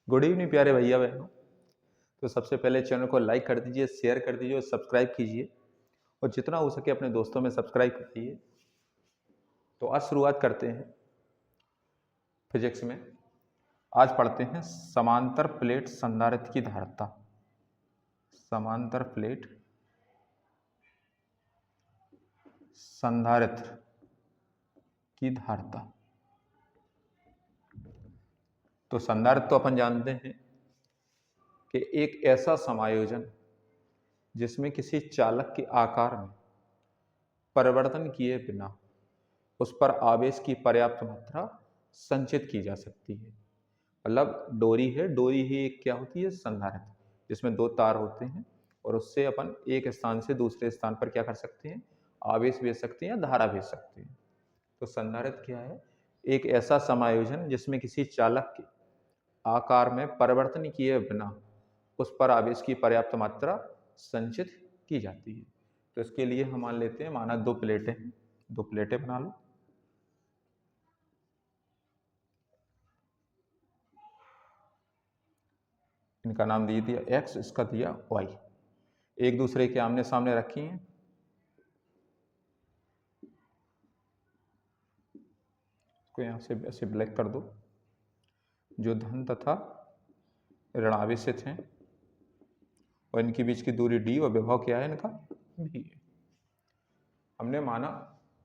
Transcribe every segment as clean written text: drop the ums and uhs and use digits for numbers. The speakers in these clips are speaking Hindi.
गुड इवनिंग प्यारे भैया बहनों। तो सबसे पहले चैनल को लाइक कर दीजिए, शेयर कर दीजिए और सब्सक्राइब कीजिए और जितना हो सके अपने दोस्तों में सब्सक्राइब कीजिए। तो आज शुरुआत करते हैं फिजिक्स में। आज पढ़ते हैं समांतर प्लेट संधारित्र की धारिता। समांतर प्लेट संधारित्र की धारिता। तो संधारित्र तो अपन जानते हैं कि एक ऐसा समायोजन जिसमें किसी चालक के आकार में परिवर्तन किए बिना उस पर आवेश की पर्याप्त मात्रा संचित की जा सकती है। मतलब डोरी है, डोरी ही एक क्या होती है, संधारित्र, जिसमें दो तार होते हैं और उससे अपन एक स्थान से दूसरे स्थान पर क्या कर सकते हैं, आवेश भेज सकते हैं या धारा भेज सकते हैं। तो संधारित्र क्या है, एक ऐसा समायोजन जिसमें किसी चालक के आकार में परिवर्तन किए बिना उस पर आवेश की पर्याप्त मात्रा संचित की जाती है। तो इसके लिए हम मान लेते हैं, माना दो प्लेटें हैं, दो प्लेटें बना लो। इनका नाम दे दिया x, इसका दिया y। एक दूसरे के आमने सामने रखी हैं। इसको यहां से ऐसे ब्लैक कर दो। जो धन तथा ऋण आवेशित हैं और इनके बीच की दूरी d और विभव क्या है इनका, v है। हमने माना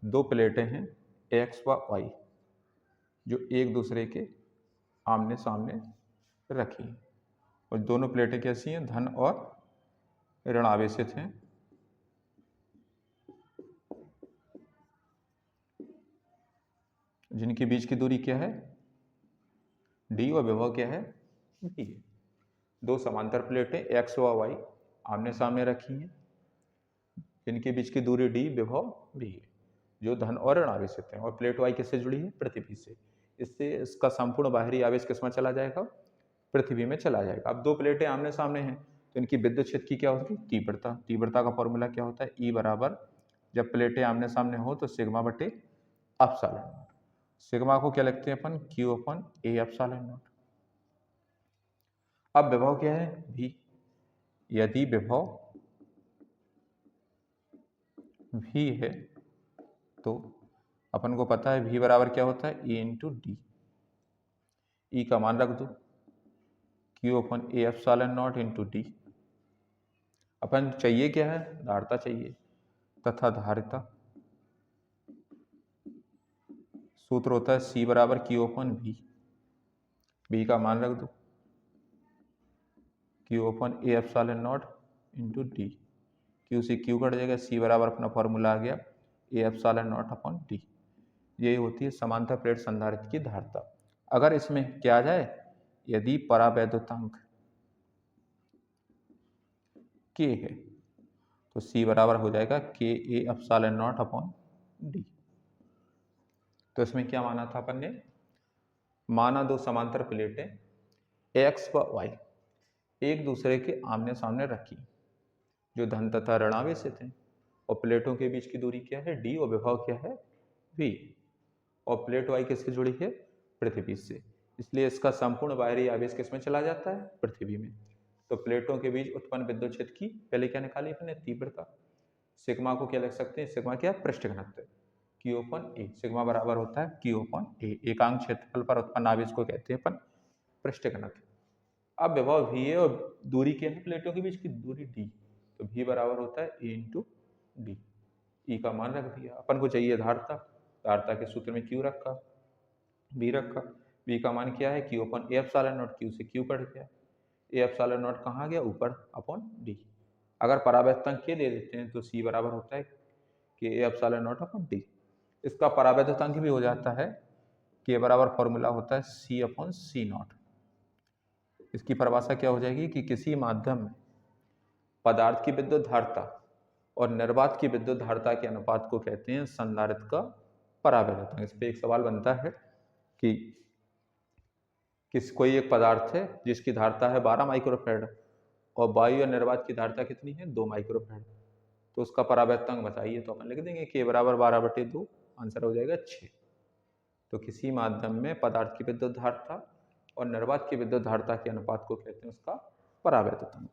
दो प्लेटें हैं x व y जो एक दूसरे के आमने सामने रखी हैं और दोनों प्लेटें कैसी हैं, धन और ऋण आवेशित हैं। जिनके बीच की दूरी क्या है, d और विभव क्या है, v है। दो समांतर प्लेटें x व y आमने सामने रखी हैं, जिनके बीच की दूरी d, विभव v है, जो धन और ऋण आवेशित हैं। और प्लेट y किससे जुड़ी है, पृथ्वी से। इससे इसका संपूर्ण बाहरी आवेश किसमें चला जाएगा, पृथ्वी में चला जाएगा। अब दो प्लेटें आमने सामने हैं तो इनकी विद्युत क्षेत्र की क्या होगी, तीव्रता। तीव्रता का फॉर्मूला क्या होता है, E बराबर, जब प्लेटें आमने सामने हो तो सिग्मा बटे एप्सिलॉन नॉट। सिग्मा को क्या लिखते हैं अपन, Q अपन A एप्सिलॉन नॉट। अब विभव क्या है, V। यदि विभव V है तो अपन को पता है V बराबर क्या होता है, E इंटू डी। E का मान रख दो, Q अपन A epsilon not into D. अपन चाहिए क्या है, धारिता चाहिए, तथा धारिता सूत्र होता है C बराबर Q अपन V। V का मान रख दो, Q अपन A epsilon not into D. Q से Q कट जाएगा, C बराबर अपना फॉर्मूला आ गया A epsilon not upon D. यही होती है समांतर प्लेट संधारित्र की धारिता। अगर इसमें क्या आ जाए, यदि परावैद्युतांक K है तो C बराबर हो जाएगा K A epsilon not upon D. तो इसमें क्या माना था अपन ने, माना दो समांतर प्लेटें x व y एक दूसरे के आमने सामने रखी, जो धन तथा ऋण आवेशित हैं, और प्लेटों के बीच की दूरी क्या है, d, और विभव क्या है, v। और प्लेट y किससे जुड़ी है, पृथ्वी से। इसलिए इसका संपूर्ण बाहरी आवेश किसमें चला जाता है, पृथ्वी में। तो प्लेटों के बीच उत्पन्न विद्युत क्षेत्र की पहले क्या निकाली अपने, तीव्रता। सिग्मा को क्या लिख सकते हैं, सिग्मा क्या, पृष्ठ घनत्व, Q अपन A। सिग्मा बराबर होता है Q अपन A। एकांक क्षेत्रफल पर उत्पन्न आवेश को कहते हैं अपन पृष्ठ घनत्व। अब विभव V है और दूरी क्या है, प्लेटों के बीच की दूरी d। तो V बराबर होता है A इंटू डी। E का मान रख दिया। अपन को चाहिए धारिता, धारिता के सूत्र में Q रखा, V रखा। V का मान क्या है, Q अपन A एप्सिलॉन नॉट। Q से Q कट गया, A एप्सिलॉन नॉट कहाँ गया, ऊपर, अपॉन D। अगर परावैद्युतांक K दे देते हैं तो C बराबर होता है K A epsilon not upon D। इसका परावैद्युतांक भी हो जाता है, K बराबर फॉर्मूला होता है C अपॉन C नॉट। इसकी परिभाषा क्या हो जाएगी कि किसी माध्यम में पदार्थ की विद्युत धारिता और निर्वात की विद्युत धारिता के अनुपात को कहते हैं संधारित्र का परावैद्युतांक। इस पे एक सवाल बनता है कि कोई एक पदार्थ है जिसकी धारिता है 12 माइक्रोफैराड और वायु या निर्वात की धारिता कितनी है, 2 माइक्रोफैराड, तो उसका परावैद्युतांक बताइए। तो अपन लिख देंगे K बराबर 12/2, आंसर हो जाएगा 6। तो किसी माध्यम में पदार्थ की विद्युत धारिता और निर्वात की विद्युत धारिता के अनुपात को कहते हैं उसका परावैद्युतांक।